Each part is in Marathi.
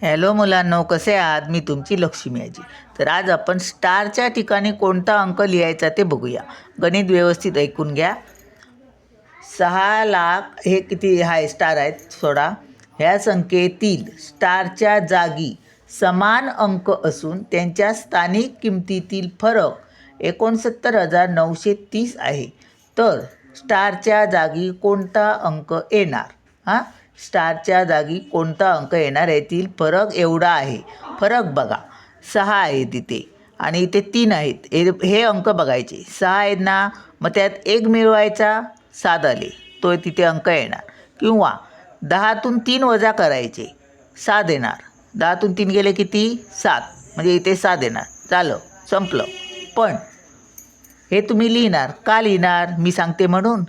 हॅलो मुलांनो, कसे आहात? मी तुमची लक्ष्मी आजी. तर आज आपण स्टारच्या ठिकाणी कोणता अंक लिहायचा ते बघूया. गणित व्यवस्थित ऐकून घ्या. 6,00,000 हे किती हाय स्टार आहेत सोडा. ह्या संख्येतील स्टारच्या जागी समान अंक असून त्यांच्या स्थानिक किमतीतील फरक 69,930 आहे. तर स्टारच्या जागी कोणता अंक येणार? स्टारच्या जागी कोणता अंक येणार? यातील फरक एवढा आहे. फरक बघा, 6 आहे तिथे आणि इथे 3 आहेत. हे अंक बघायचे. 6 आहेत ना, मग त्यात 1 मिळवायचा, 7 आले, तो तिथे अंक येणार. किंवा 10तून 3 वजा करायचे, 7 येणार. 10तून 3 गेले किती? 7, म्हणजे इथे 7 येणार. झालं, संपलं. पण हे तुम्ही लिहिणार का? लिहिणार मी सांगते म्हणून.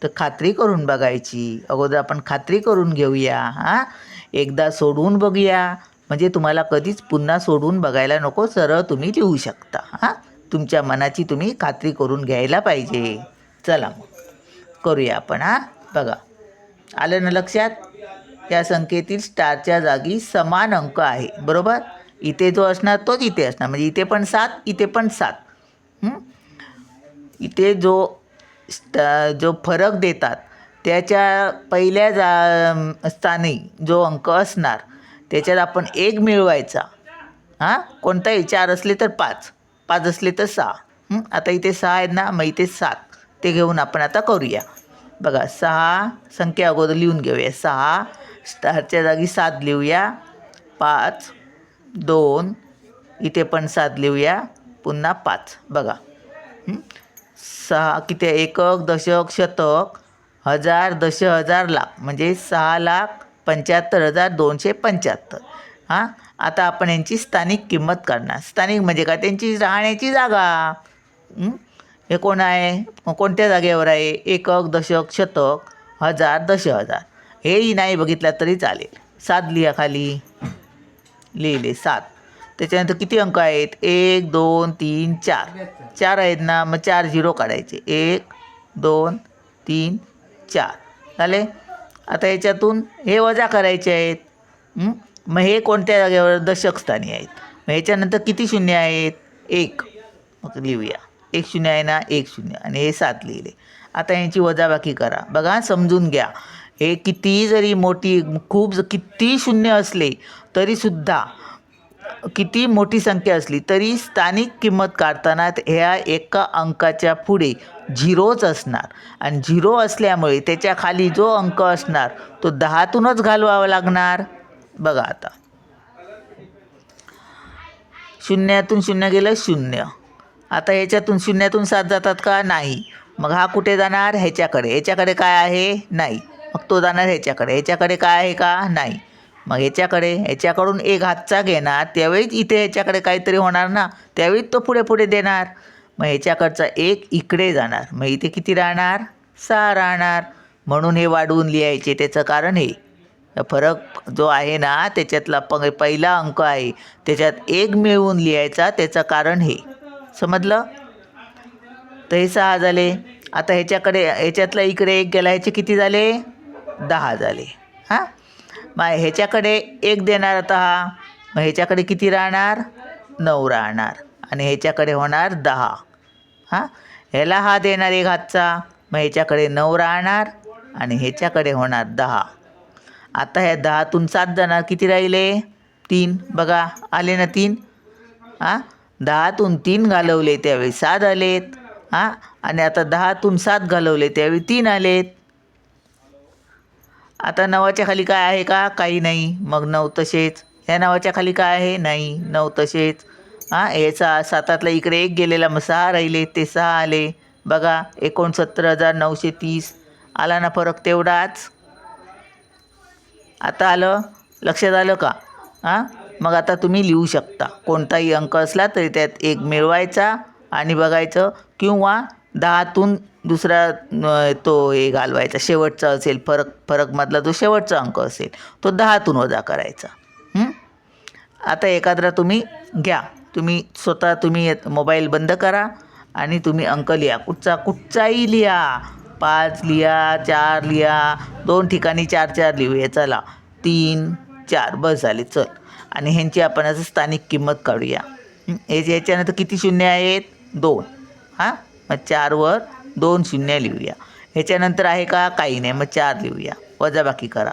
तर खात्री करून बघायची. अगोदर आपण खात्री करून घेऊया. एकदा सोडवून बघूया, म्हणजे तुम्हाला कधीच पुन्हा सोडवून बघायला नको. सरळ तुम्ही लिहू शकता. तुमच्या मनाची तुम्ही खात्री करून घ्यायला पाहिजे. चला मग करूया आपण. बघा, आलं ना लक्षात? या संख्येतील स्टारच्या जागी समान अंक आहे, बरोबर. इथे जो असणार तोच इथे असणार, म्हणजे इथे पण 7, इथे पण 7. इथे जो फरक देतात त्याच्या पहिल्या स्थानी जो अंक असणार त्याच्यात आपण 1 मिळवायचा. कोणताही 4 असले तर 5, 5 असले तर 6. आता इथे 6 आहेत ना, मग इथे 7. ते घेऊन आपण आता करूया. बघा, 6 संख्या अगोदर लिहून घेऊया. 6 स्टारच्या जागी 7 लिहूया. 5, 2, इथे पण 7 लिहूया. पुन्हा 5. बघा, 6 किती? एकक, दशक, शतक, हजार, दश, हजार, लाख, म्हणजे 6,75,275. आता आपण यांची स्थानिक किंमत काढणार. स्थानिक म्हणजे काय? त्यांची राहण्याची जागा. हे कोण आहे? कोणत्या जागेवर आहे? एकक, दशक, शतक, हजार, दश, हजार. हेही नाही बघितलं तरी चालेल. 7 लिहा खाली. लिहिले 7. त्याच्यानंतर किती अंक आहेत? 1, 2, 3, 4. 4 आहेत ना, मग 4 झिरो काढायचे. 1, 2, 3, 4 झाले. आता याच्यातून हे वजा करायचे आहेत. मग हे कोणत्या जागेवर? दशक स्थानी आहेत. मग ह्याच्यानंतर किती शून्य आहेत? 1. मग लिहूया. 1 शून्य आहे ना, 1 शून्य, आणि हे 7 लिहिले. आता यांची वजाबाकी करा. बघा, समजून घ्या. हे किती जरी मोठी किती शून्य असले तरीसुद्धा, किती मोठी संख्या असली तरी स्थानिक किंमत काढताना ह्या एका अंकाच्या पुढे झिरोच असणार. आणि झिरो असल्यामुळे त्याच्या खाली जो अंक असणार तो 10तूनच घालवावा लागणार. बघा, आता शून्यातून शून्य गेलं, 0. आता ह्याच्यातून शून्यातून 7 जातात का? नाही. मग हा कुठे जाणार? ह्याच्याकडे काय आहे? नाही. मग तो जाणार ह्याच्याकडे. ह्याच्याकडे काय आहे का? नाही. मग ह्याच्याकडून 1 हातचा घेणार, त्यावेळीच इथे ह्याच्याकडे काहीतरी होणार ना, त्यावेळीच तो पुढे पुढे देणार. मग ह्याच्याकडचा 1 इकडे जाणार, मग इथे किती राहणार? 6 राहणार. म्हणून हे वाढवून लिहायचे. त्याचं कारण हे फरक जो आहे ना, त्याच्यातला पहिला अंक आहे त्याच्यात 1 मिळवून लिहायचा. त्याचं कारण हे. समजलं? तर हे 6 झाले. आता ह्याच्यातला इकडे 1 गेला, ह्याचे किती झाले? 10 झाले. मग ह्याच्याकडे 1 देणार आता हा, मग ह्याच्याकडे किती राहणार? 9 राहणार. आणि ह्याच्याकडे होणार 10. ह्याला हा देणार 1 हातचा, मग ह्याच्याकडे 9 राहणार आणि ह्याच्याकडे होणार 10. आता ह्या 10तून 7 जाणार, किती राहिले? 3. बघा, आले ना 3. 10तून 3 घालवले त्यावेळी 7 आलेत. आणि आता 10तून 7 घालवले त्यावेळी 3 आलेत. आता 9च्या खाली काय आहे का? काही नाही. मग 9 तसेच. ह्या 9च्या खाली काय आहे? नाही. 9 तसेच. याचा 7तला इकडे 1 गेलेला, मग 6 राहिले, ते 6 आले. बघा, 69,930 आला ना फरक तेवढाच. आता आलं? लक्षात आलं का? मग आता तुम्ही लिहू शकता. कोणताही अंक असला तरी त्यात 1 मिळवायचा आणि बघायचं, किंवा 10तून दुसरा तो हे घालवायचा, शेवटचा असेल फरकमधला जो शेवटचा अंक असेल तो 10तून वजा करायचा. आता एखादा तुम्ही घ्या. तुम्ही मोबाईल बंद करा आणि तुम्ही अंक लिहा. कुठचाही लिहा. 5 लिहा, 4 लिहा, 2 ठिकाणी 4 4 लिहूया. चला, 3, 4 बस झाले चल. आणि ह्यांची आपण असं स्थानिक किंमत काढूया. ह्याच्यानंतर किती शून्य आहेत 2. हां मग 4वर 2 शून्य लिहूया. ह्याच्यानंतर आहे का काही नाही मग 4 लिहूया. वजाबाकी करा.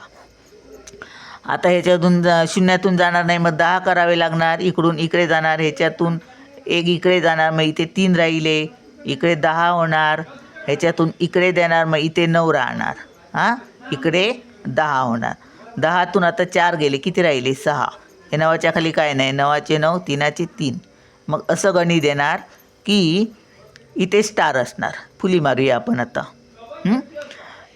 आता ह्याच्यातून शून्यातून जाणार नाही मग 10 करावे लागणार. इकडून इकडे जाणार ह्याच्यातून एक इकडे जाणार मग इथे 3 राहिले. इकडे 10 होणार. ह्याच्यातून इकडे देणार मग इथे 9 राहणार. हां इकडे 10 होणार. 10तून आता 4 गेले किती राहिले 6. हे 9च्या खाली काय नाही 9चे 9 3चे 3. मग असं गणित देणार की इथे स्टार असणार. फुली मारूया आपण आता.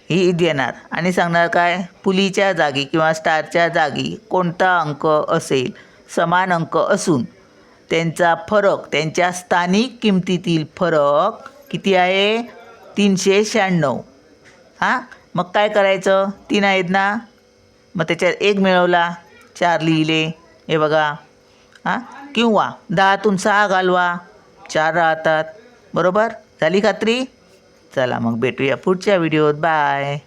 ही देणार आणि सांगणार काय फुलीच्या जागी किंवा स्टारच्या जागी कोणता अंक असेल समान अंक असून त्यांचा फरक त्यांच्या स्थानिक किमतीतील फरक किती आहे 396. हां मग काय करायचं 3 आहेत ना मग त्याच्यात 1 मिळवला 4 लिहिले. हे बघा. हां किंवा 10तून 6 घालवा 4 राहतात. बरोबर झाली खात्री. चला मग भेटूया पुढच्या व्हिडिओत. बाय.